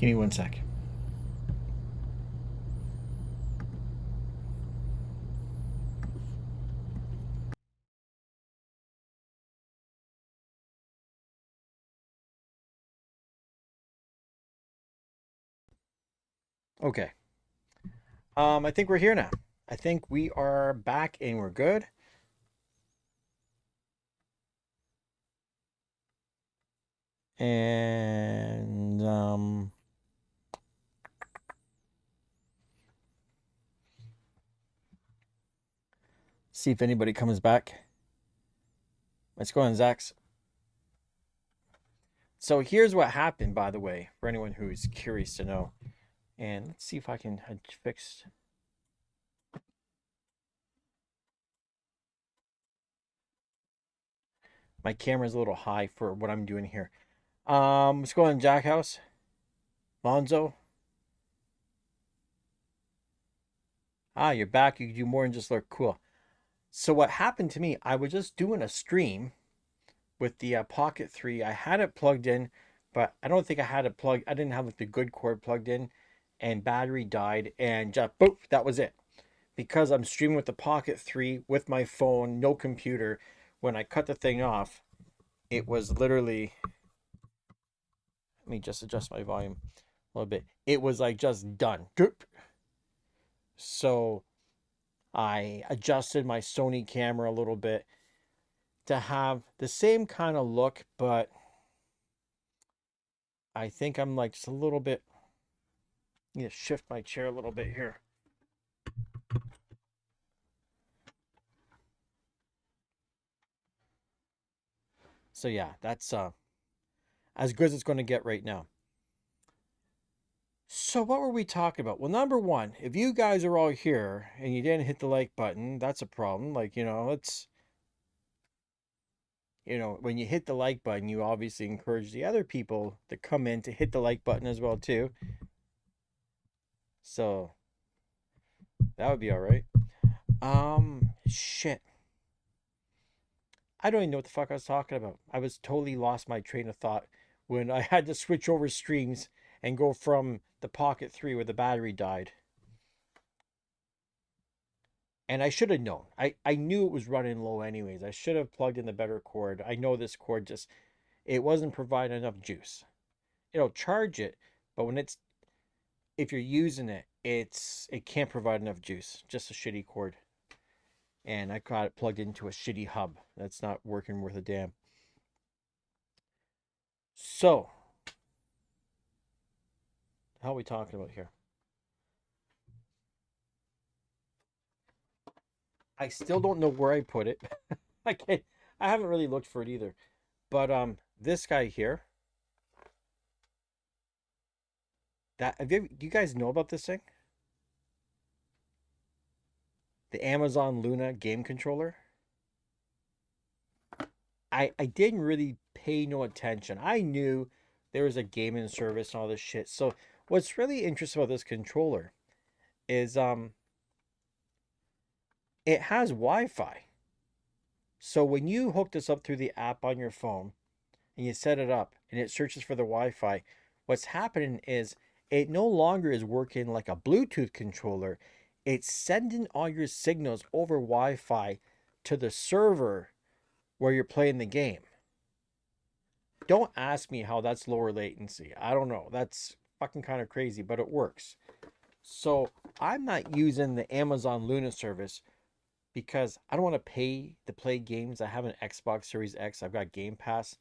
Give me 1 sec. Okay. I think we're here now. I think we are back and we're good. And see if anybody comes back. Let's go on, Zax. So here's what happened, by the way, for anyone who's curious to know. And let's see if I can fix. My camera's a little high for what I'm doing here. Let's go on, Jackhouse. Lonzo. Ah, you're back. You can do more than just look cool. So what happened to me, I was just doing a stream with the Pocket 3. I had it plugged in, but I don't think I had it plugged. I didn't have like the good cord plugged in, and battery died, and just boop, that was it. Because I'm streaming with the Pocket 3 with my phone, no computer. When I cut the thing off, it was literally. Let me just adjust my volume a little bit. It was like just done. So I adjusted my Sony camera a little bit to have the same kind of look, but I think I'm like just a little bit. Need to shift my chair a little bit here. So yeah, that's as good as it's going to get right now. So what were we talking about? Well, number one, if you guys are all here and you didn't hit the like button, that's a problem. Like, it's, when you hit the like button, you obviously encourage the other people to come in to hit the like button as well too. So that would be all right. Shit. I don't even know what the fuck I was talking about. I was totally lost my train of thought when I had to switch over streams and go from the Pocket 3 where the battery died. And I should have known. I knew it was running low anyways. I should have plugged in the better cord. I know this cord just, it wasn't providing enough juice. It'll charge it, but if you're using it, it can't provide enough juice. Just a shitty cord. And I got it plugged into a shitty hub. That's not working worth a damn. So, how are we talking about here? I still don't know where I put it. I can't. I haven't really looked for it either. But this guy here. Do you guys know about this thing? The Amazon Luna game controller. I didn't really pay no attention. I knew there was a gaming service and all this shit. So what's really interesting about this controller is it has Wi-Fi. So when you hook this up through the app on your phone and you set it up and it searches for the Wi-Fi, what's happening is it no longer is working like a Bluetooth controller. It's sending all your signals over Wi-Fi to the server where you're playing the game. Don't ask me how that's lower latency. I don't know. That's fucking kind of crazy, but it works. So I'm not using the Amazon Luna service because I don't want to pay to play games. I have an Xbox Series X. I've got Game Pass.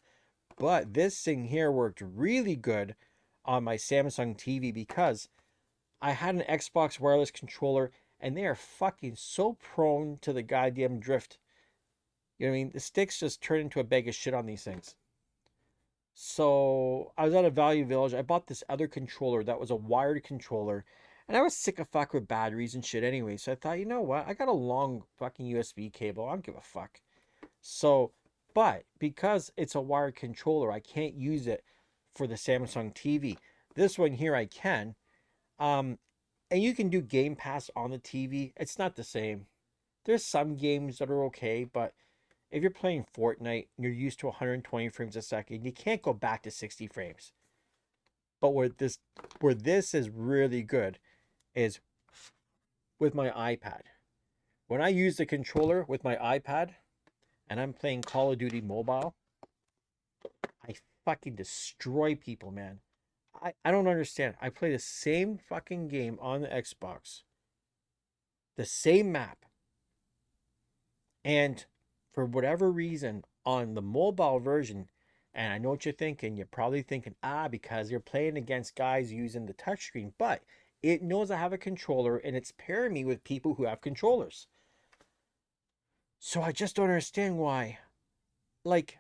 But this thing here worked really good on my Samsung TV because I had an Xbox wireless controller and they are fucking so prone to the goddamn drift. You know what I mean? The sticks just turn into a bag of shit on these things. So I was at a Value Village. I bought this other controller that was a wired controller. And I was sick of fuck with batteries and shit anyway. So I thought, you know what? I got a long fucking USB cable. I don't give a fuck. So, but because it's a wired controller, I can't use it for the Samsung TV. This one here I can. And you can do Game Pass on the TV. It's not the same. There's some games that are okay, but if you're playing Fortnite, you're used to 120 frames a second. You can't go back to 60 frames. But where this is really good is with my iPad. When I use the controller with my iPad and I'm playing Call of Duty Mobile, I fucking destroy people, man. I don't understand. I play the same fucking game on the Xbox, the same map, and for whatever reason, on the mobile version, and I know what you're thinking, you're probably thinking, because you're playing against guys using the touchscreen, but it knows I have a controller and it's pairing me with people who have controllers. So I just don't understand why. Like,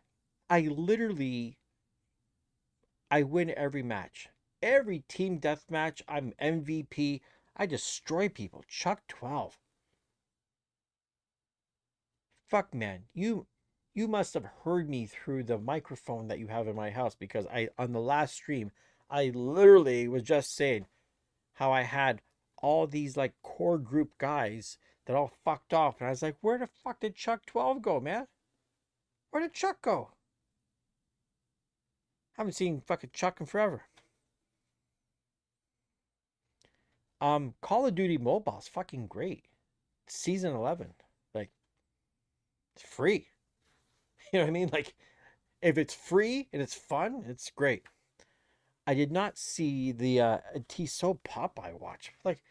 I literally, I win every match. Every team death match, I'm MVP. I destroy people. Chuck 12. Fuck, man. You must have heard me through the microphone that you have in my house, because I on the last stream, I literally was just saying how I had all these like core group guys that all fucked off, and I was like, where the fuck did Chuck 12 go, man? Where did Chuck go? Haven't seen fucking Chuck in forever. Call of Duty Mobile is fucking great. Season 11. Like, it's free. You know what I mean? Like, if it's free and it's fun, it's great. I did not see the Tissot Popeye watch. Like,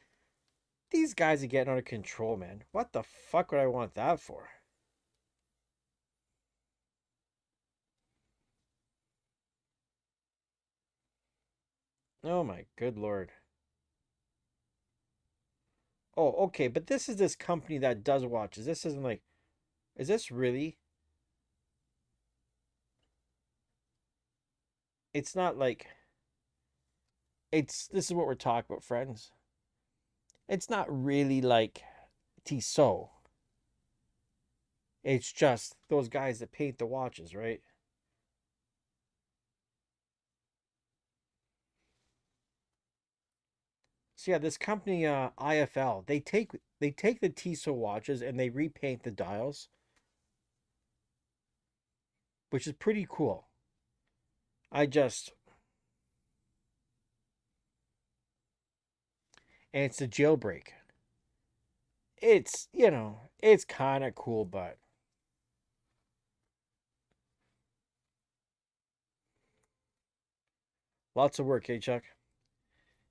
these guys are getting out of control, man. What the fuck would I want that for? Oh my good lord. Oh, okay, but this is this company that does watches. This isn't like, is this really? It's not like, this is what we're talking about, friends. It's not really like Tissot. It's just those guys that paint the watches, right? So yeah, this company IFL, they take the Tissot watches and they repaint the dials, which is pretty cool. I just and it's a jailbreak. It's kind of cool, but lots of work, hey Chuck.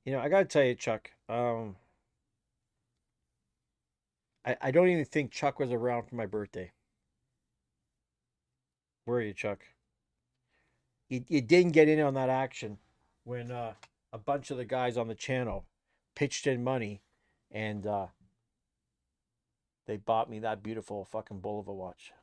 I gotta tell you, Chuck. I don't even think Chuck was around for my birthday. Where are you, Chuck? You didn't get in on that action when a bunch of the guys on the channel pitched in money, and they bought me that beautiful fucking Bulova watch.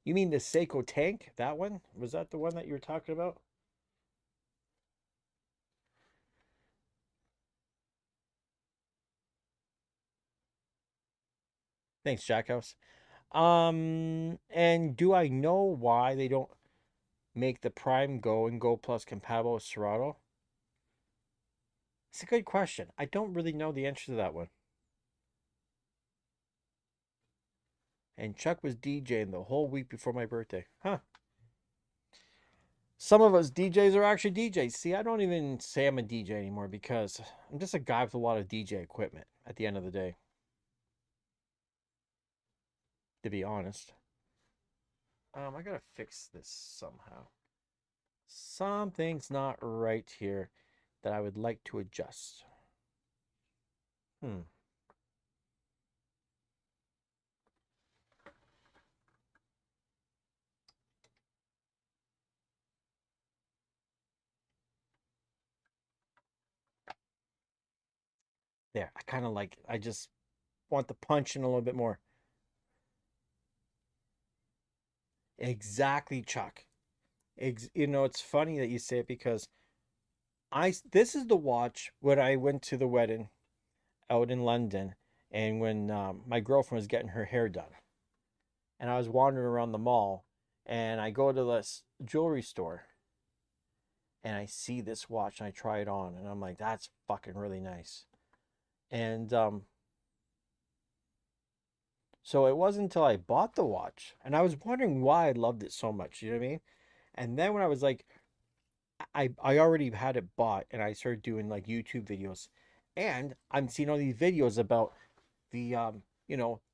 You mean the Seiko tank? That one? Was that the one that you were talking about? Thanks, Jackhouse. And do I know why they don't make the Prime Go and Go Plus compatible with Serato? It's a good question. I don't really know the answer to that one. And Chuck was DJing the whole week before my birthday. Huh. Some of us DJs are actually DJs. See, I don't even say I'm a DJ anymore because I'm just a guy with a lot of DJ equipment at the end of the day, to be honest. I gotta fix this somehow. Something's not right here that I would like to adjust. Hmm. There. I just want the punch in a little bit more. Exactly, Chuck. It's funny that you say it because this is the watch when I went to the wedding out in London, and when my girlfriend was getting her hair done. and I was wandering around the mall, and I go to this jewelry store, and I see this watch, and I try it on, and I'm like, that's fucking really nice. And so it wasn't until I bought the watch, and I was wondering why I loved it so much. You know what I mean? And then when I was like, I already had it bought, and I started doing like YouTube videos, and I'm seeing all these videos about the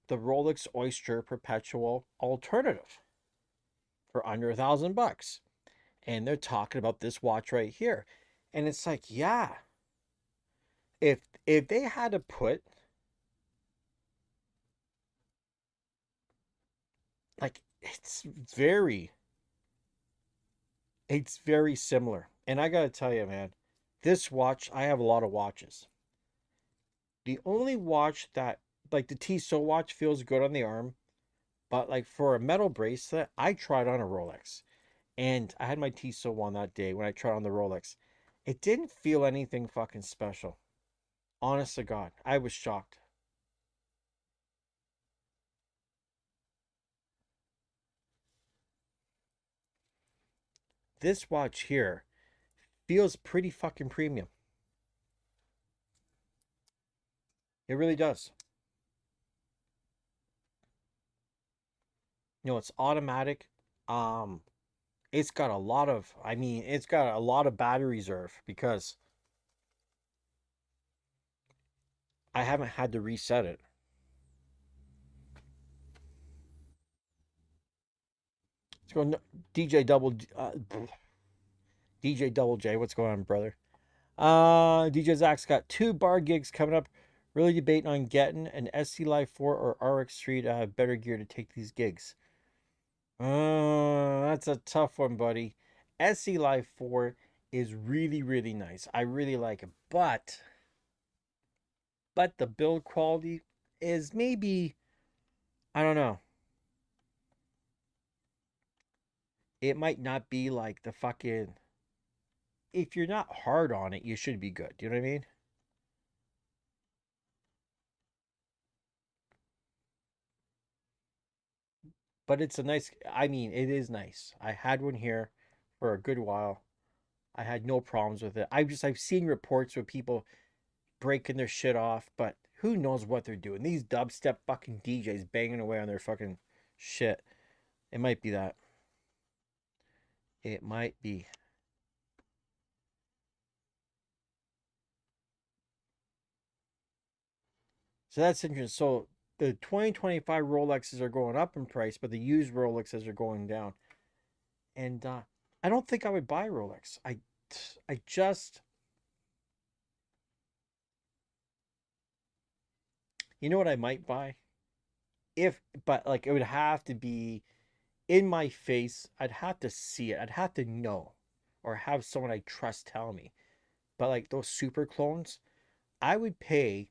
the Rolex Oyster Perpetual Alternative for under $1,000, and they're talking about this watch right here, and it's like, yeah, if they had to put like it's very similar. And I gotta tell you, man, this watch, I have a lot of watches. The only watch that, like the Tissot watch, feels good on the arm, but like for a metal bracelet, I tried on a Rolex. And I had my Tissot one that day when I tried on the Rolex. It didn't feel anything fucking special. Honest to God, I was shocked. This watch here feels pretty fucking premium. It really does. It's automatic. Um, it's got a lot of, I mean, it's got a lot of battery reserve because I haven't had to reset it. Let's go, DJ double, DJ double J. What's going on, brother? DJ Zach's got 2 bar gigs coming up. Really debating on getting an SC Live 4 or RX3 to have better gear to take these gigs. That's a tough one, buddy. SC Live 4 is really, really nice. I really like it, but the build quality is maybe, I don't know. It might not be like the fucking. If you're not hard on it, you should be good. Do you know what I mean? But it's a nice. I mean, it is nice. I had one here for a good while. I had no problems with it. I've seen reports with people breaking their shit off, but who knows what they're doing? These dubstep fucking DJs banging away on their fucking shit. It might be that. It might be. So that's interesting. So the 2025 Rolexes are going up in price, but the used Rolexes are going down. And I don't think I would buy Rolex. I just, you know what I might buy? If, but like it would have to be in my face. I'd have to see it. I'd have to know or have someone I trust tell me. But like those super clones, I would pay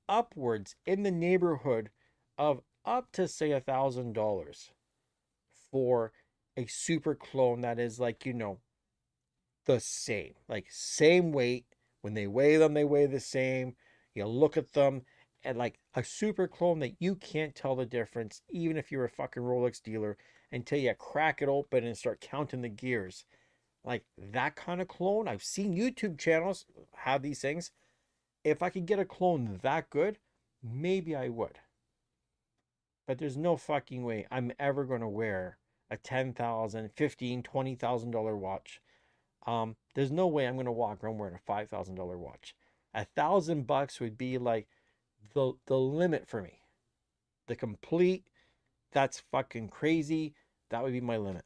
upwards in the neighborhood of up to say $1,000 for a super clone that is like, the same, like same weight. When they weigh the same. You look at them, and like a super clone that you can't tell the difference, even if you're a fucking Rolex dealer, until you crack it open and start counting the gears. Like that kind of clone, I've seen YouTube channels have these things. If I could get a clone that good, maybe I would. But there's no fucking way I'm ever going to wear a 10,000, 15, $20,000 watch. There's no way I'm gonna walk around wearing a $5,000 watch. $1,000 would be like the limit for me. The complete, that's fucking crazy. That would be my limit.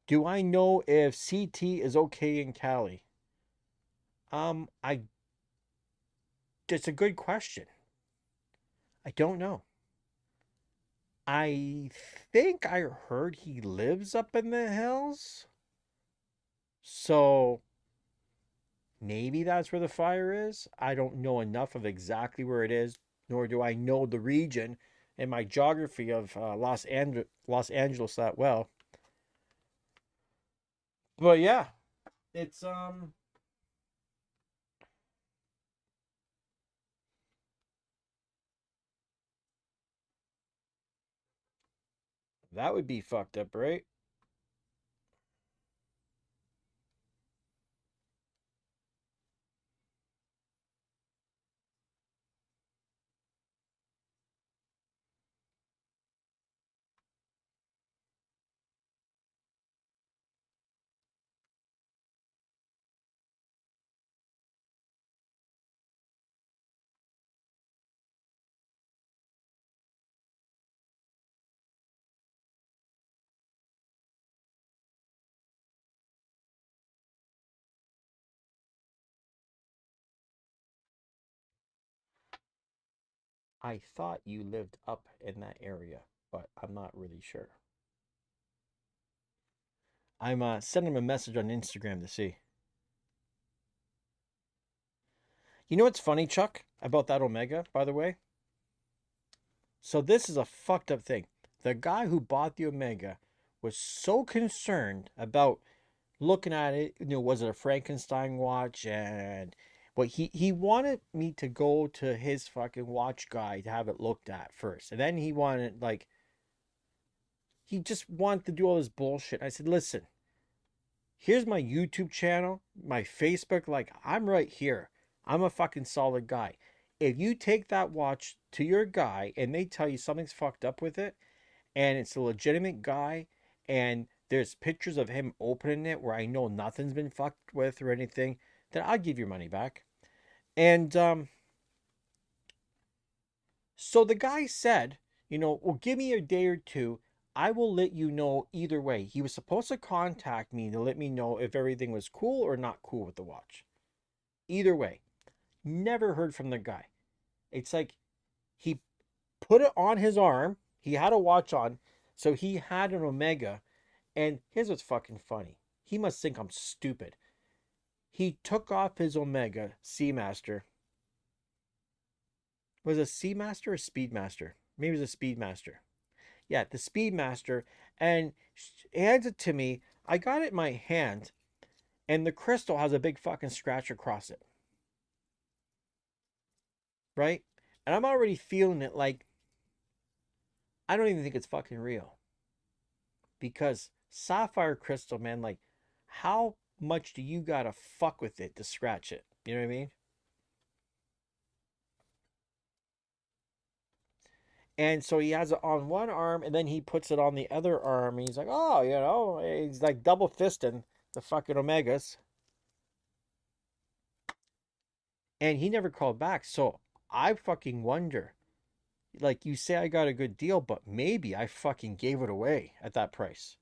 Do I know if CT is okay in Cali? I It's a good question. I don't know. I think I heard he lives up in the hills. So maybe that's where the fire is. I don't know enough of exactly where it is, nor do I know the region and my geography of Los Angeles that well. But yeah, it's That would be fucked up, right? I thought you lived up in that area, but I'm not really sure. I'm sending him a message on Instagram to see. You know what's funny, Chuck, about that Omega, by the way? So this is a fucked up thing. The guy who bought the Omega was so concerned about looking at it, was it a Frankenstein watch? And but he wanted me to go to his fucking watch guy to have it looked at first. And then he wanted he just wanted to do all this bullshit. I said, listen, here's my YouTube channel, my Facebook, like I'm right here. I'm a fucking solid guy. If you take that watch to your guy and they tell you something's fucked up with it, and it's a legitimate guy, and there's pictures of him opening it where I know nothing's been fucked with or anything, then I'll give your money back. And so the guy said, well, give me a day or two. I will let you know either way. He was supposed to contact me to let me know if everything was cool or not cool with the watch. Either way, never heard from the guy. It's like he put it on his arm. He had a watch on, so he had an Omega. And here's what's fucking funny. He must think I'm stupid. He took off his Omega Seamaster. Was it a Seamaster or Speedmaster? Maybe it was a Speedmaster. Yeah, the Speedmaster. And hands it to me. I got it in my hand, and the crystal has a big fucking scratch across it. Right? And I'm already feeling it like I don't even think it's fucking real. Because sapphire crystal, man, like, how much do you gotta fuck with it to scratch it? You know what I mean? And so he has it on one arm and then he puts it on the other arm. And he's like, oh, he's like double fisting the fucking Omegas. And he never called back. So I fucking wonder. Like, you say I got a good deal, but maybe I fucking gave it away at that price.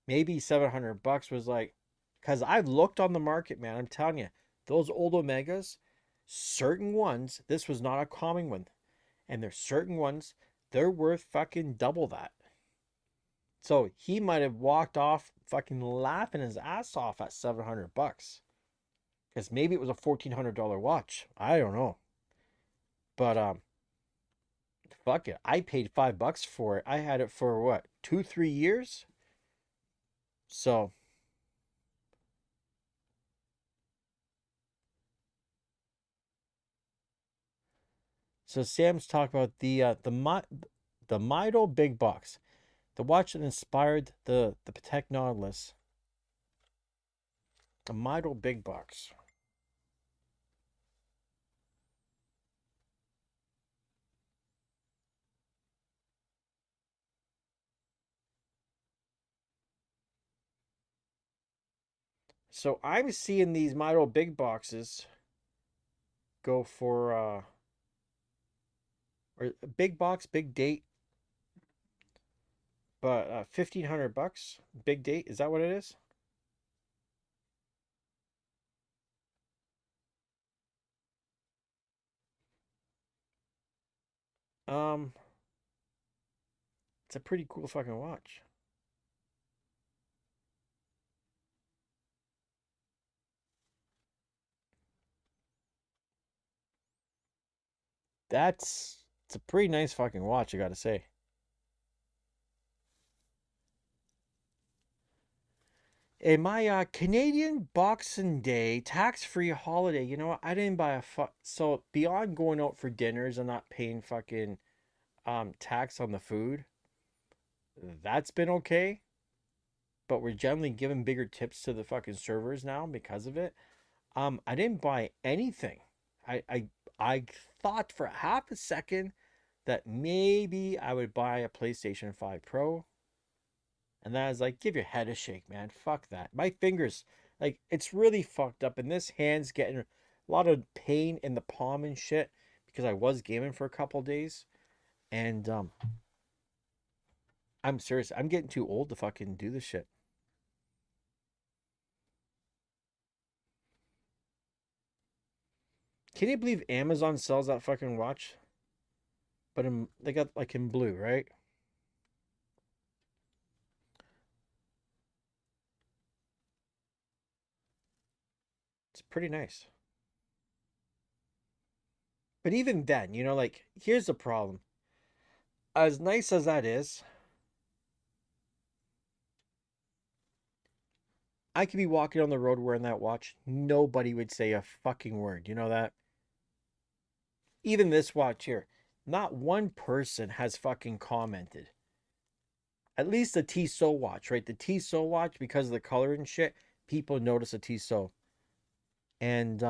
Maybe 700 bucks was like, because I've looked on the market, man. I'm telling you, those old Omegas, certain ones, this was not a common one. And there's certain ones, they're worth fucking double that. So he might have walked off fucking laughing his ass off at 700 bucks. Because maybe it was a $1,400 watch. I don't know. But fuck it. I paid $5 for it. I had it for what, 2, 3 years? So Sam's talking about the Mido Big Box, the watch that inspired the Patek Nautilus. The Mido Big Box. So I'm seeing these Mido Big Boxes go for or big box, big date, but 1,500 bucks, big date. Is that what it is? Um, it's a pretty cool fucking watch. It's a pretty nice fucking watch, I gotta say. In my Canadian Boxing Day tax-free holiday, you know what? I didn't buy so beyond going out for dinners and not paying fucking tax on the food. That's been okay, but we're generally giving bigger tips to the fucking servers now because of it. I didn't buy anything. I I I thought for half a second that maybe I would buy a PlayStation 5 Pro. And then I was like, give your head a shake, man. Fuck that. My fingers, like, it's really fucked up. And this hand's getting a lot of pain in the palm and shit because I was gaming for a couple days. And I'm serious. I'm getting too old to fucking do this shit. Can you believe Amazon sells that fucking watch? But they got like in blue, right? It's pretty nice. But even then, like, here's the problem. As nice as that is, I could be walking on the road wearing that watch. Nobody would say a fucking word. You know that? Even this watch here, not one person has fucking commented. At least the Tissot watch, right? The Tissot watch, because of the color and shit, people notice a Tissot. And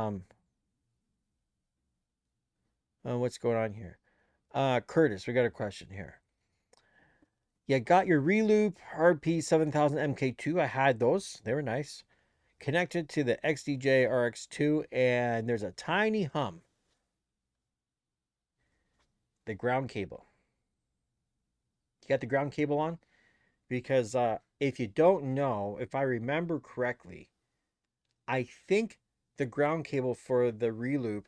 what's going on here? Curtis, we got a question here. You got your Reloop RP 7000 MK2. I had those. They were nice. Connected to the XDJ RX2, and there's a tiny hum. The ground cable. You got the ground cable on? Because if you don't know, if I remember correctly, I think the ground cable for the Reloop,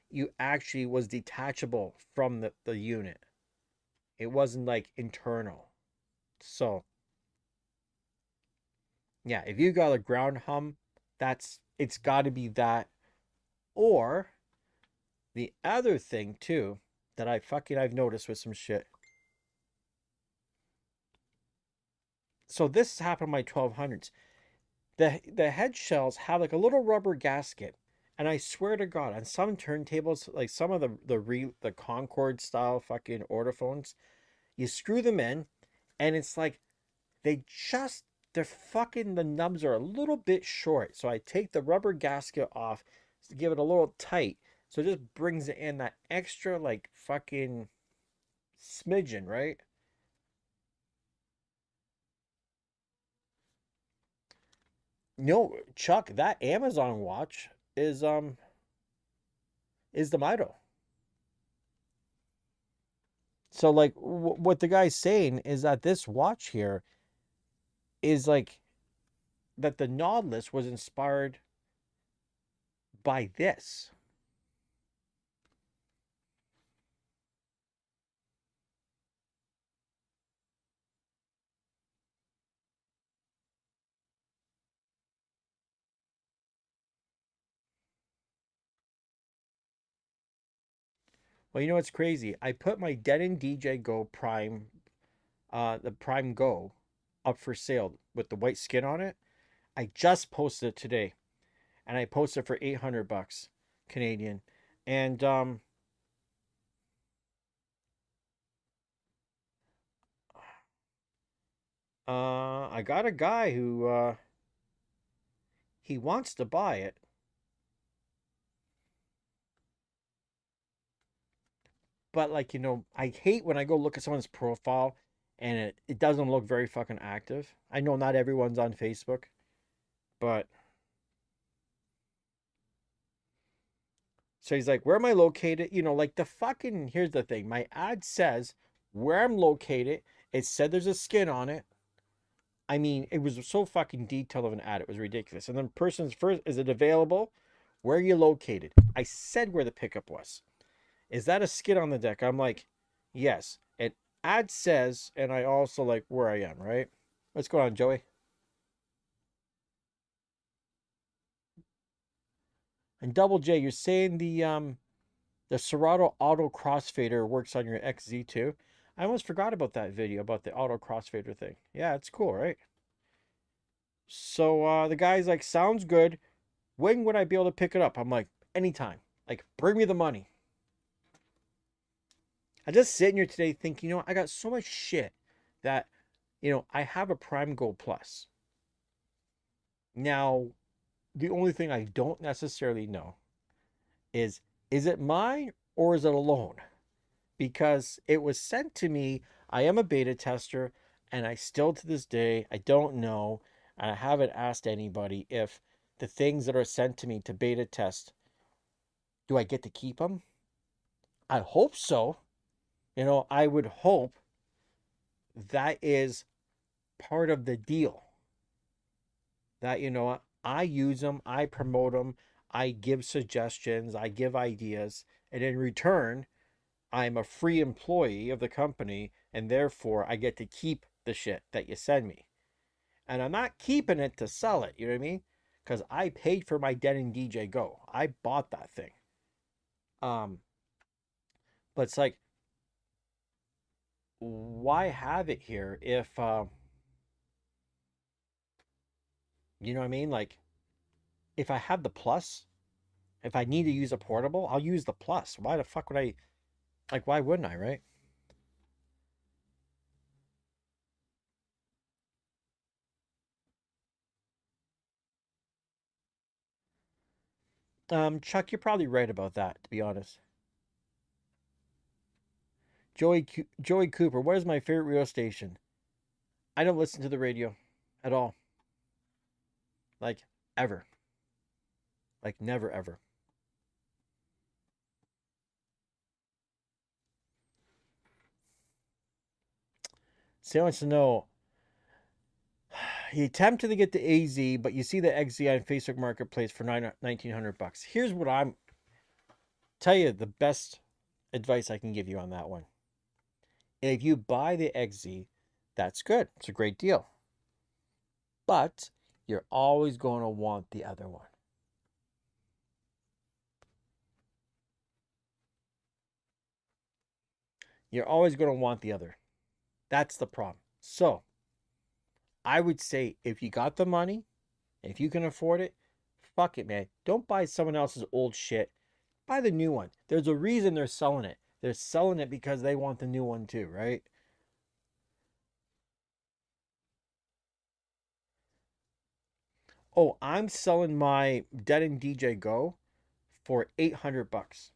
you actually was detachable from the unit. It wasn't like internal. So yeah, if you got a ground hum, it's got to be that. Or the other thing too that I've noticed with some shit. So this happened in my 1200s. The head shells have like a little rubber gasket, and I swear to God, on some turntables, like some of the Concord style fucking ortophones, you screw them in, and it's like they just the nubs are a little bit short. So I take the rubber gasket off to give it a little tight, so it just brings it in that extra like fucking smidgen, right? No, Chuck, that Amazon watch is the Mito. So like what the guy's saying is that this watch here is like that the Nautilus was inspired by this. Well, you know what's crazy? I put my Denon DJ Go Prime, the Prime Go, up for sale with the white skin on it. I just posted it today, and I posted it for 800 bucks Canadian, and I got a guy who he wants to buy it. But like, I hate when I go look at someone's profile and it doesn't look very fucking active. I know not everyone's on Facebook, but so he's like, where am I located? Like the fucking, here's the thing. My ad says where I'm located. It said there's a skin on it. I mean, it was so fucking detailed of an ad. It was ridiculous. And then person's first, is it available? Where are you located? I said where the pickup was. Is that a skid on the deck? I'm like, yes. It ad says, and I also like where I am, right? What's going on, Joey? And Double J, you're saying the Serato auto crossfader works on your XZ too? I almost forgot about that video about the auto crossfader thing. Yeah, it's cool, right? So the guy's like, sounds good. When would I be able to pick it up? I'm like, anytime. Like, bring me the money. I just sitting here today thinking, I got so much shit that I have a Prime Gold Plus. Now, the only thing I don't necessarily know is it mine or is it a loan? Because it was sent to me. I am a beta tester, and I still to this day, I don't know, and I haven't asked anybody if the things that are sent to me to beta test, do I get to keep them? I hope so. I would hope that is part of the deal. That, I use them, I promote them, I give suggestions, I give ideas, and in return, I'm a free employee of the company, and therefore I get to keep the shit that you send me. And I'm not keeping it to sell it, you know what I mean? Because I paid for my Den DJ Go. I bought that thing. Um, but it's like, why have it here if, you know what I mean? Like, if I have the plus, if I need to use a portable, I'll use the plus. Why the fuck would I, like, why wouldn't I, right? Chuck, you're probably right about that, to be honest. Joey Cooper, what is my favorite radio station? I don't listen to the radio at all. Like, ever. Like, never, ever. So wants to know, he attempted to get the AZ, but you see the XZ on Facebook Marketplace for 1900 bucks. Here's what I'm tell you the best advice I can give you on that one. If you buy the XZ, that's good. It's a great deal. But you're always going to want the other one. You're always going to want the other. That's the problem. So, I would say if you got the money, if you can afford it, fuck it, man. Don't buy someone else's old shit. Buy the new one. There's a reason they're selling it. They're selling it because they want the new one too, right? Oh, I'm selling my Dead DJ Go for 800 bucks.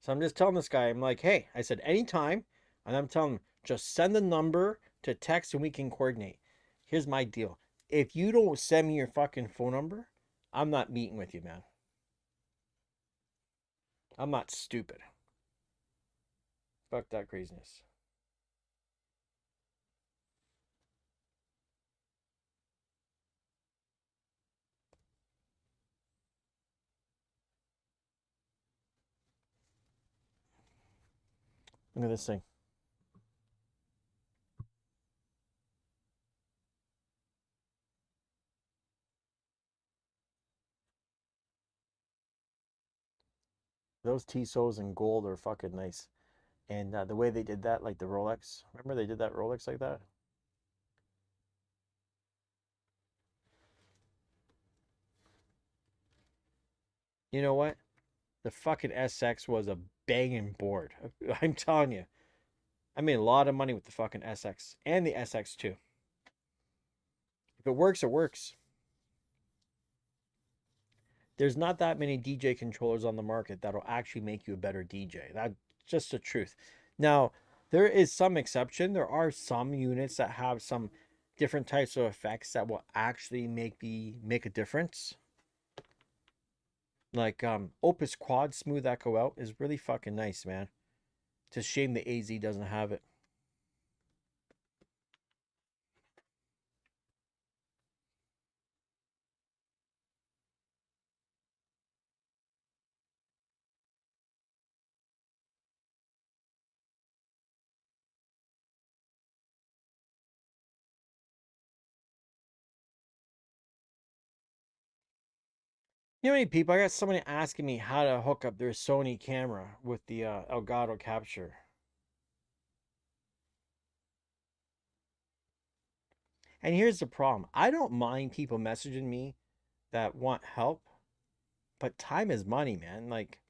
So I'm just telling this guy, I'm like, hey, I said anytime, and I'm telling him, just send the number to text and we can coordinate. Here's my deal. If you don't send me your fucking phone number, I'm not meeting with you, man. I'm not stupid. Fuck that craziness. Look at this thing. Those Tissot in gold are fucking nice. And the way they did that, like the Rolex, remember they did that Rolex like that? You know what? The fucking SX was a banging board. I'm telling you. I made a lot of money with the fucking SX and the SX2. If it works, it works. There's not that many DJ controllers on the market that'll actually make you a better DJ. That's just the truth. Now, there is some exception. There are some units that have some different types of effects that will actually make a difference. Like Opus Quad Smooth Echo Out is really fucking nice, man. It's a shame the AZ doesn't have it. You know how many people? I got somebody asking me how to hook up their Sony camera with the Elgato capture. And here's the problem. I don't mind people messaging me that want help, but time is money, man. Like,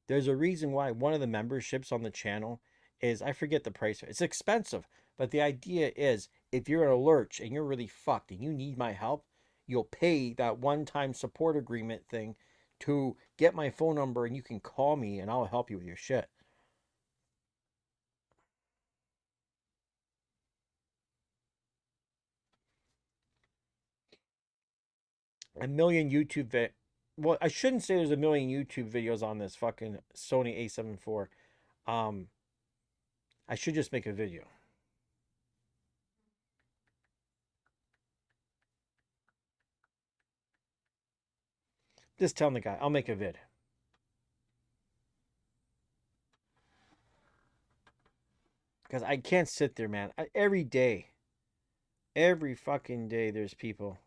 there's a reason why one of the memberships on the channel is, I forget the price. It's expensive, but the idea is if you're in a lurch and you're really fucked and you need my help, you'll pay that one-time support agreement thing to get my phone number and you can call me and I'll help you with your shit. A million well, I shouldn't say there's a million YouTube videos on this fucking Sony A7 IV. Um, I should just make a video. Just telling the guy, I'll make a vid. Because I can't sit there, man. Every fucking day, there's people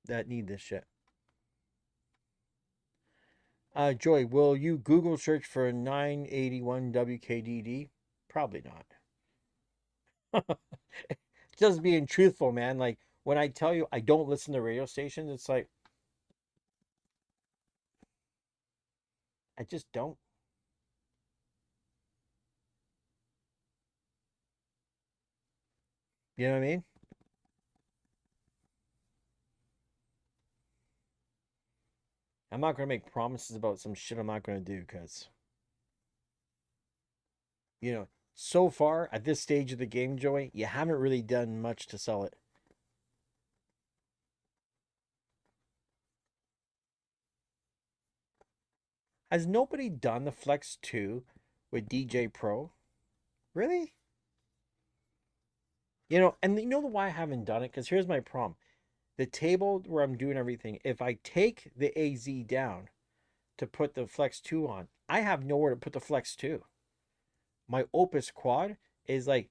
that need this shit. Joy, will you Google search for 981 WKDD? Probably not. Just being truthful, man. Like, when I tell you I don't listen to radio stations, it's like, I just don't. You know what I mean? I'm not going to make promises about some shit I'm not going to do because, you know, so far at this stage of the game, Joey, you haven't really done much to sell it. Has nobody done the Flex 2 with DJ Pro? Really? You know, and you know why I haven't done it? Because here's my problem. The table where I'm doing everything, if I take the AZ down to put the Flex 2 on, I have nowhere to put the Flex 2. My Opus Quad is like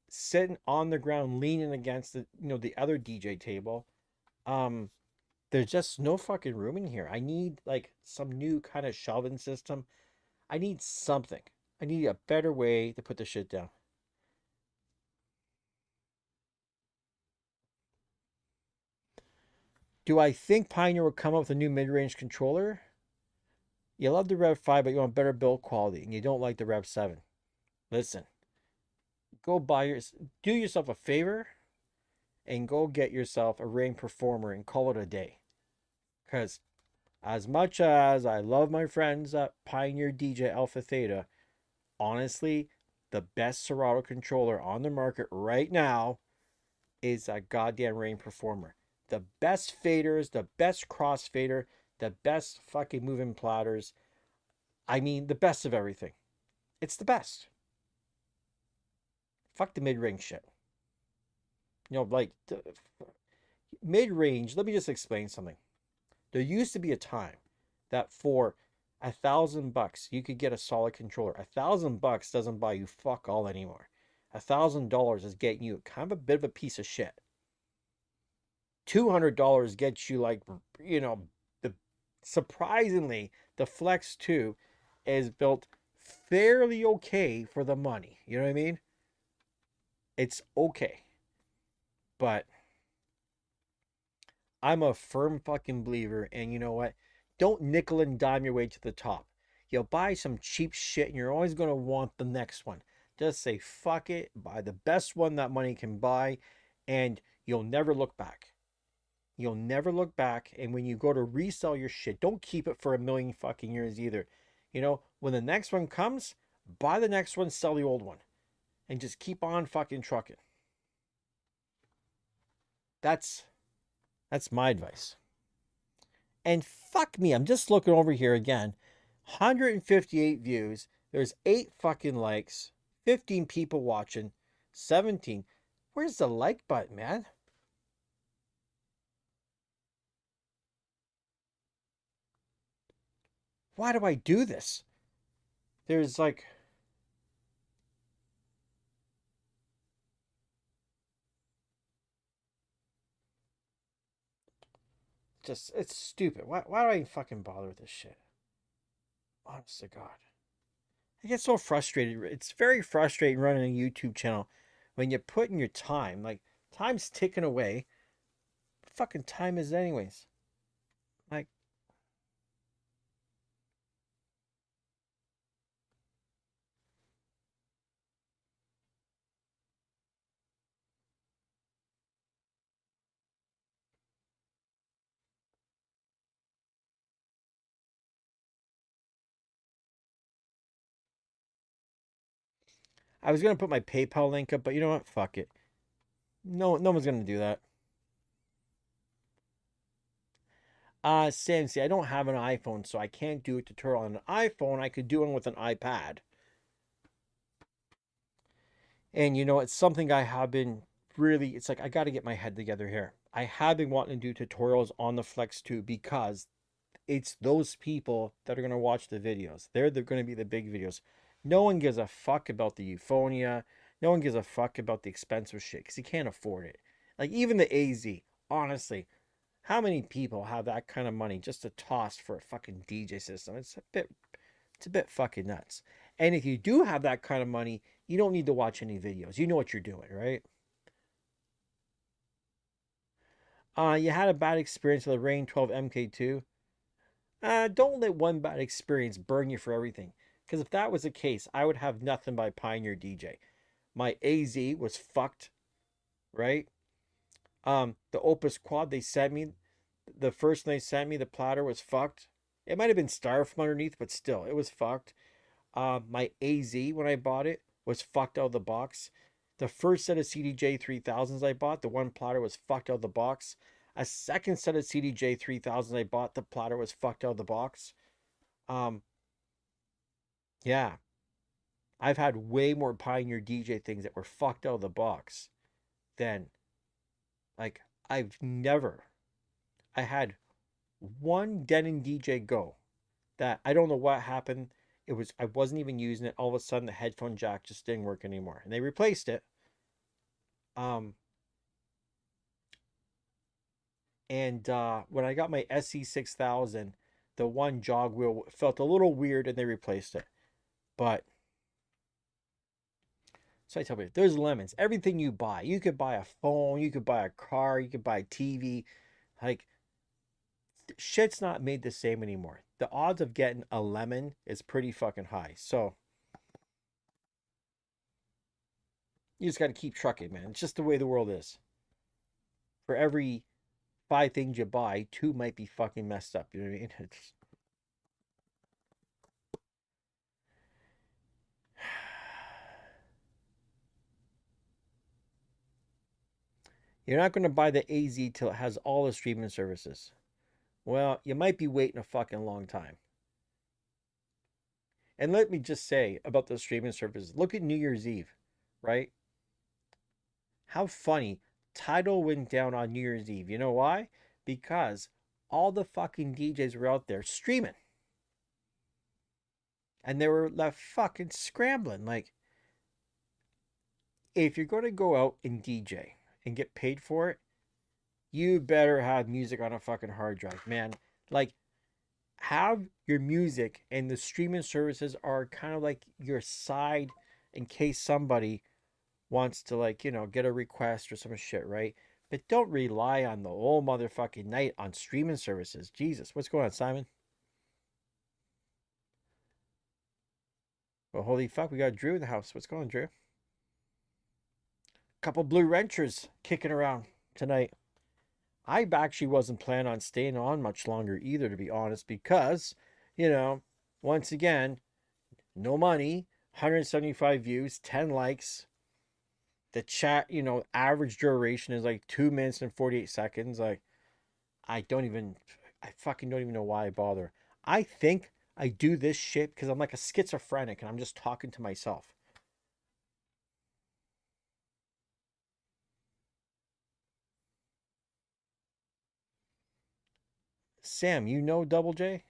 sitting on the ground leaning against the other DJ table. Um there's just no fucking room in here. I need like some new kind of shelving system. I need something. I need a better way to put the shit down. Do I think Pioneer will come up with a new mid-range controller? You love the Rev 5, but you want better build quality, and you don't like the Rev 7. Listen, go do yourself a favor and go get yourself a Rain Performer and call it a day. Because as much as I love my friends at Pioneer DJ AlphaTheta, honestly, the best Serato controller on the market right now is a goddamn Rain Performer. The best faders, the best crossfader, the best fucking moving platters. I mean, the best of everything. It's the best. Fuck the mid-range shit. You know, like mid-range, let me just explain something. There used to be a time that for $1,000 you could get a solid controller. $1,000 doesn't buy you fuck all anymore. $1,000 is getting you kind of a bit of a piece of shit. $200 gets you like, the surprisingly the Flex 2 is built fairly okay for the money. You know what I mean? It's okay. But I'm a firm fucking believer, and you know what? Don't nickel and dime your way to the top. You'll buy some cheap shit and you're always going to want the next one. Just say fuck it, buy the best one that money can buy, and you'll never look back. You'll never look back. And when you go to resell your shit, don't keep it for a million fucking years either. You know, when the next one comes, buy the next one, sell the old one, and just keep on fucking trucking. That's that's my advice. And fuck me, I'm just looking over here again. 158 views. There's 8 fucking likes. 15 people watching. 17. Where's the like button, man? Why do I do this? There's like just, it's stupid. Why do I even fucking bother with this shit? Honest to God. I get so frustrated. It's very frustrating running a YouTube channel when you put in your time. Like, time's ticking away. Fucking time is anyways. Like, I was gonna put my PayPal link up, but you know what? Fuck it. No one's gonna do that. Sam, see, I don't have an iPhone, so I can't do a tutorial on an iPhone. I could do one with an iPad. And you know, it's something I have been really, it's like I got to get my head together here. I have been wanting to do tutorials on the Flex 2 because it's those people that are going to watch the videos. They're going to be the big videos. No one gives a fuck about the Euphonia. No one gives a fuck about the expensive shit because you can't afford it. Like even the AZ, honestly, how many people have that kind of money just to toss for a fucking DJ system? It's a bit fucking nuts. And if you do have that kind of money, you don't need to watch any videos. You know what you're doing, right? You had a bad experience with the Rain 12 MK2. Don't let one bad experience burn you for everything. Because if that was the case, I would have nothing by Pioneer DJ. My AZ was fucked, right? The Opus Quad they sent me, the first they sent me, the platter was fucked. It might have been starved from underneath, but still, it was fucked. My AZ when I bought it was fucked out of the box. The first set of CDJ 3000s I bought, the one platter was fucked out of the box. A second set of CDJ 3000s I bought, the platter was fucked out of the box. Um, yeah, I've had way more Pioneer DJ things that were fucked out of the box than like I've never. I had one Denon DJ Go that I don't know what happened. It was I wasn't even using it. All of a sudden, the headphone jack just didn't work anymore, and they replaced it. Um, and when I got my SC6000, the one jog wheel felt a little weird, and they replaced it. But so I tell you, there's lemons. Everything you buy, you could buy a phone, you could buy a car, you could buy a TV. Like shit's not made the same anymore. The odds of getting a lemon is pretty fucking high. So you just got to keep trucking, man. It's just the way the world is. For every five things you buy, two might be fucking messed up. You know what I mean? It's you're not going to buy the AZ till it has all the streaming services. Well, you might be waiting a fucking long time. And let me just say about the streaming services, look at New Year's Eve, right? How funny. Tidal went down on New Year's Eve. You know why? Because all the fucking DJs were out there streaming. And they were left fucking scrambling. Like, if you're going to go out and DJ and get paid for it, you better have music on a fucking hard drive, man. Like, have your music and the streaming services are kind of like your side in case somebody wants to, like, get a request or some shit, right? But don't rely on the whole motherfucking night on streaming services. Jesus, what's going on, Simon? Well, holy fuck, we got Drew in the house. What's going on, Drew? Couple blue wrenchers kicking around tonight. I actually wasn't planning on staying on much longer either, to be honest, because, you know, once again, no money, 175 views, 10 likes. The chat, average duration is like 2 minutes and 48 seconds. Like, I fucking don't even know why I bother. I think I do this shit because I'm like a schizophrenic and I'm just talking to myself. Sam, you know Double J?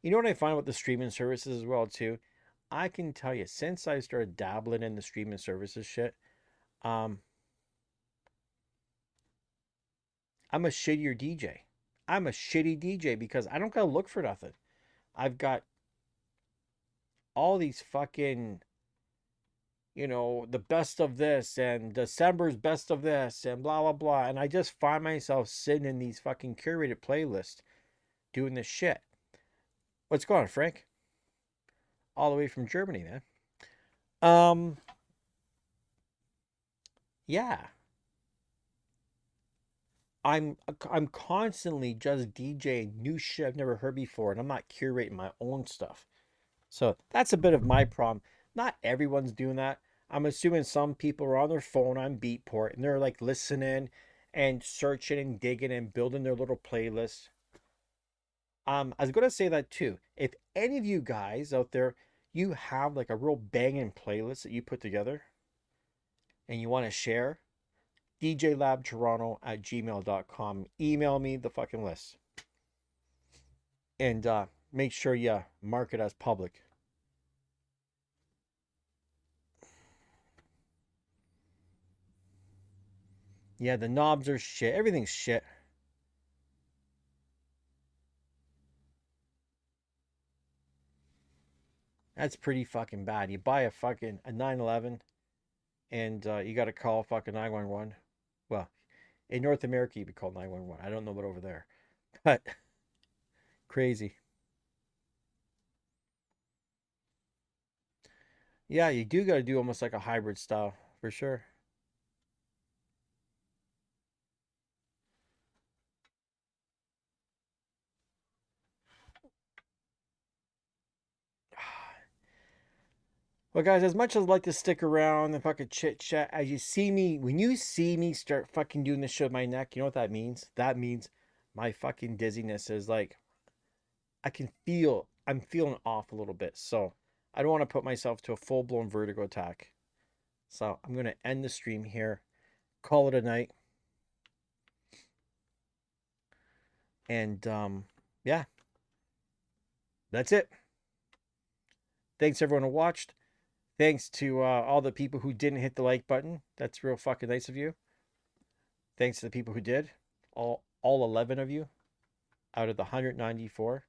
You know what I find with the streaming services as well too? I can tell you, since I started dabbling in the streaming services shit, um, I'm a shittier DJ. I'm a shitty DJ because I don't gotta look for nothing. I've got all these fucking, the best of this and December's best of this and blah blah blah. And I just find myself sitting in these fucking curated playlists doing this shit. What's going on, Frank? All the way from Germany, man. Um, yeah. I'm constantly just DJing new shit I've never heard before, and I'm not curating my own stuff. So that's a bit of my problem. Not everyone's doing that. I'm assuming some people are on their phone on Beatport and they're like listening and searching and digging and building their little playlists. I was gonna say that too. If any of you guys out there, you have like a real banging playlist that you put together and you want to share, DJLabToronto@gmail.com. Email me the fucking list. And make sure you mark it as public. Yeah, the knobs are shit. Everything's shit. That's pretty fucking bad. You buy a 911 and you got to call fucking 911. Well, in North America, you'd be called 911. I don't know about over there, but crazy. Yeah, you do got to do almost like a hybrid style for sure. Well, guys, as much as I'd like to stick around and fucking chit chat, as you see me, when you see me start fucking doing this shit with my neck, you know what that means? That means my fucking dizziness is like, I'm feeling off a little bit. So I don't want to put myself to a full blown vertigo attack. So I'm going to end the stream here, call it a night. And yeah, that's it. Thanks everyone who watched. Thanks to all the people who didn't hit the like button. That's real fucking nice of you. Thanks to the people who did. All 11 of you out of the 194.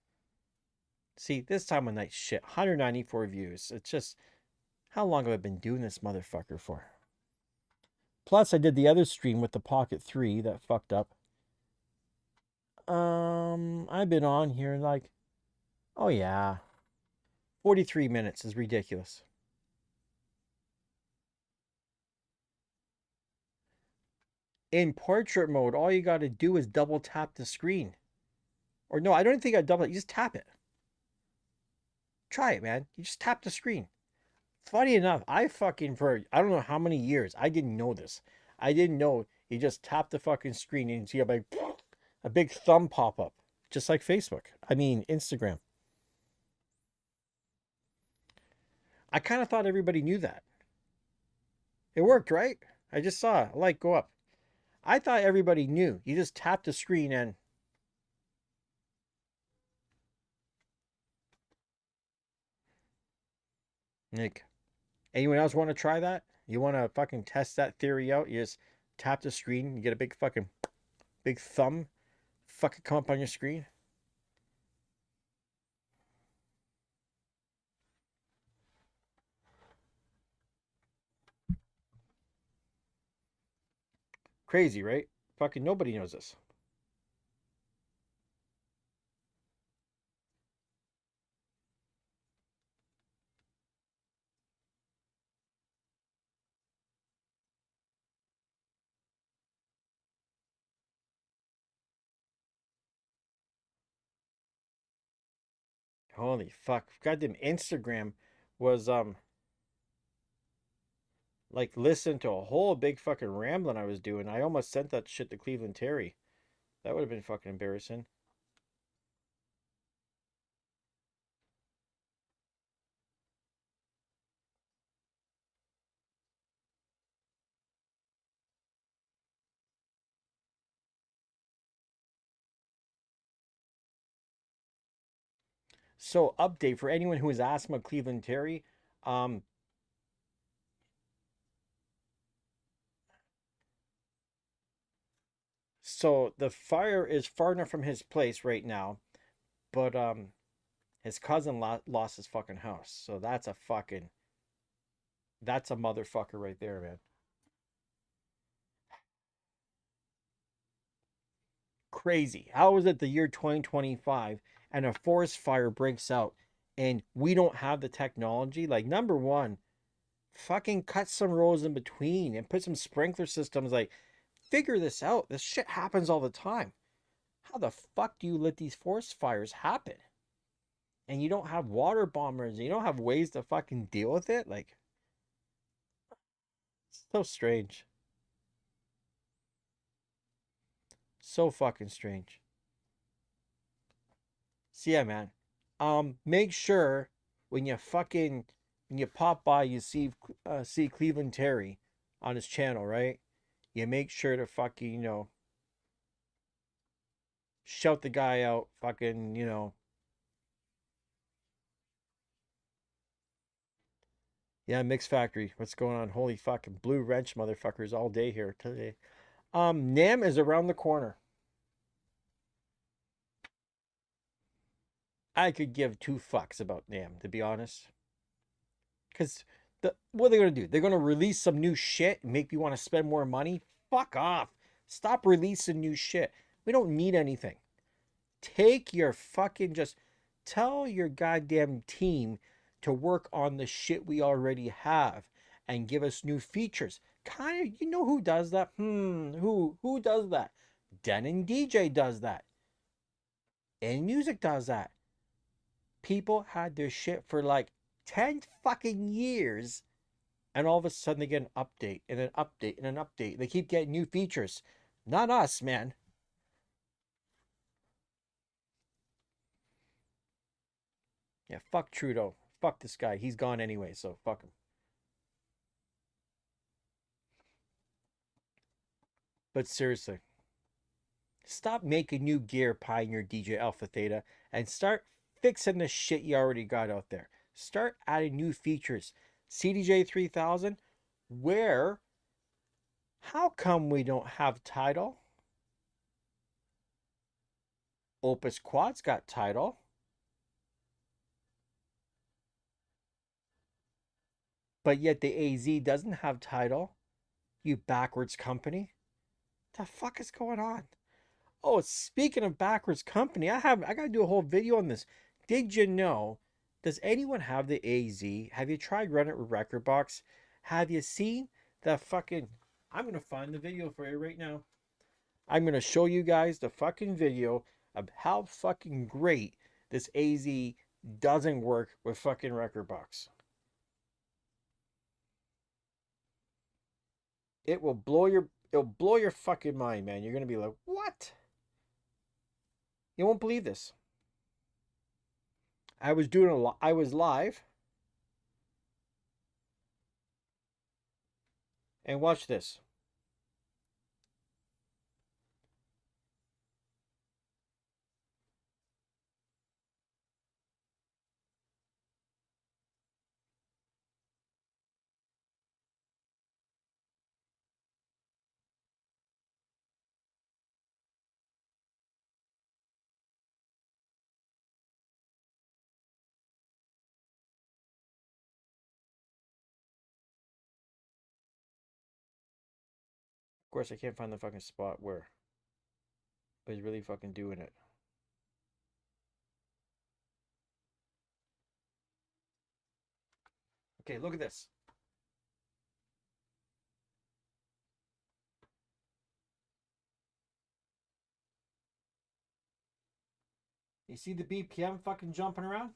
See, this time of night shit. 194 views. It's just, how long have I been doing this motherfucker for? Plus, I did the other stream with the Pocket 3 that fucked up. I've been on here like, oh yeah, 43 minutes is ridiculous. In portrait mode, all you got to do is double tap the screen. Or no, I don't think I double it. You just tap it. Try it, man. You just tap the screen. Funny enough, for I don't know how many years, I didn't know this. I didn't know you just tap the fucking screen and you see a big thumb pop up. Just like Facebook. I mean, Instagram. I kind of thought everybody knew that. It worked, right? I just saw a light go up. I thought everybody knew. You just tap the screen and Nick. Anyone else want to try that? You want to fucking test that theory out? You just tap the screen, you get a big thumb, fucking come up on your screen. Crazy, right? Fucking nobody knows this. Holy fuck. Goddamn Instagram was like listen to a whole big fucking rambling I was doing. I almost sent that shit to Cleveland Terry. That would have been fucking embarrassing. So update for anyone who has asthma, Cleveland Terry. Um, so the fire is far enough from his place right now, but his cousin lost his fucking house. So that's a motherfucker right there, man. Crazy. How is it the year 2025 and a forest fire breaks out and we don't have the technology? Like, number one, fucking cut some rows in between and put some sprinkler systems. Like, figure this out. This shit happens all the time. How the fuck do you let these forest fires happen? And you don't have water bombers, and you don't have ways to fucking deal with it? Like, so strange. So fucking strange. So yeah, man. Make sure when you fucking when you pop by, you see Cleveland Terry on his channel, right? You make sure to fucking shout the guy out, fucking yeah, Mix Factory. What's going on? Holy fucking blue wrench motherfuckers all day here today. Nam is around the corner. I could give two fucks about Nam, to be honest. Because what are they going to do? They're going to release some new shit and make you want to spend more money? Fuck off. Stop releasing new shit. We don't need anything. Take your fucking just tell your goddamn team to work on the shit we already have and give us new features. Kind of, you know who does that? Who does that? Den and DJ does that. And music does that. People had their shit for like 10 fucking years, and all of a sudden they get an update and an update and an update. They keep getting new features. Not us, man. Yeah, fuck Trudeau. Fuck this guy. He's gone anyway, so fuck him. But seriously, stop making new gear, Pioneer DJ AlphaTheta, and start fixing the shit you already got out there. Start adding new features. CDJ 3000, where? How come we don't have title? Opus Quad's got title, but yet the AZ doesn't have title. You backwards company. The fuck is going on? Oh, speaking of backwards company, I gotta do a whole video on this. Did you know? Does anyone have the AZ? Have you tried running it with Record Box? Have you seen the fucking? I'm gonna find the video for you right now. I'm gonna show you guys the fucking video of how fucking great this AZ doesn't work with fucking Record Box. It'll blow your fucking mind, man. You're gonna be like, what? You won't believe this. I was live, and watch this. Of course, I can't find the fucking spot where, but he's really fucking doing it. Okay, look at this. You see the BPM fucking jumping around?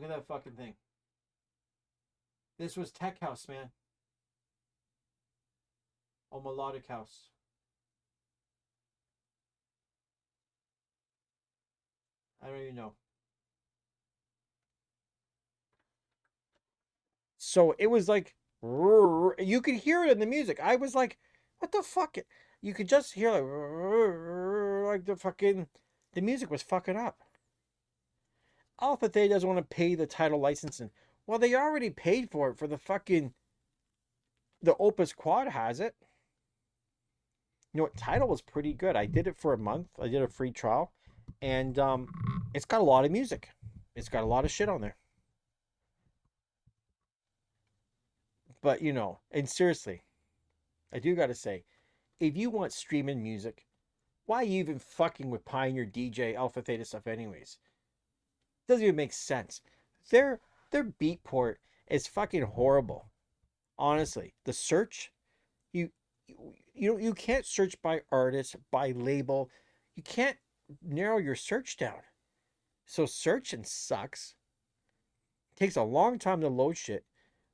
Look at that fucking thing. This was Tech House, man. Oh, Melodic House. I don't even know. So it was like you could hear it in the music. I was like, what the fuck? You could just hear like the fucking the music was fucking up. AlphaTheta doesn't want to pay the title licensing. Well, they already paid for it for the fucking the Opus Quad has it. You know what? Title was pretty good. I did it for a month. I did a free trial, and it's got a lot of music. It's got a lot of shit on there. But you know, and seriously, I do gotta say, if you want streaming music, why are you even fucking with Pioneer DJ AlphaTheta stuff anyways? Doesn't even make sense. Their their beat port is fucking horrible. Honestly, the search you you can't search by artist, by label. You can't narrow your search down. So searching sucks. It takes a long time to load shit.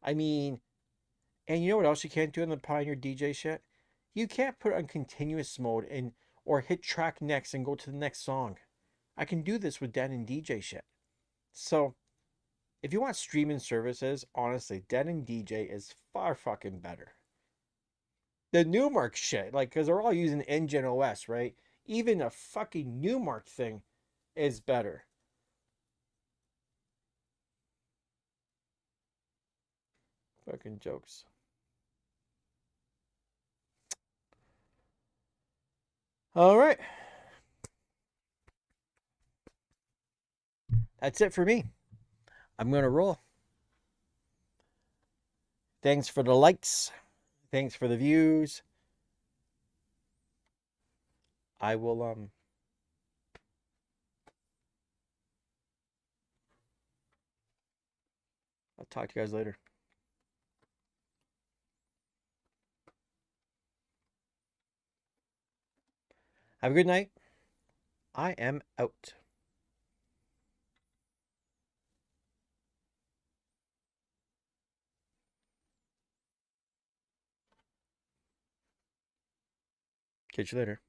I mean, and you know what else you can't do in the Pioneer DJ shit? You can't put it on continuous mode and or hit track next and go to the next song. I can do this with Den and DJ shit. So if you want streaming services, honestly, Den and DJ is far fucking better. The Newmark shit, like, because they're all using Engine OS, right? Even a fucking Newmark thing is better. Fucking jokes. All right. That's it for me. I'm going to roll. Thanks for the likes. Thanks for the views. I will I'll talk to you guys later. Have a good night. I am out. Catch you later.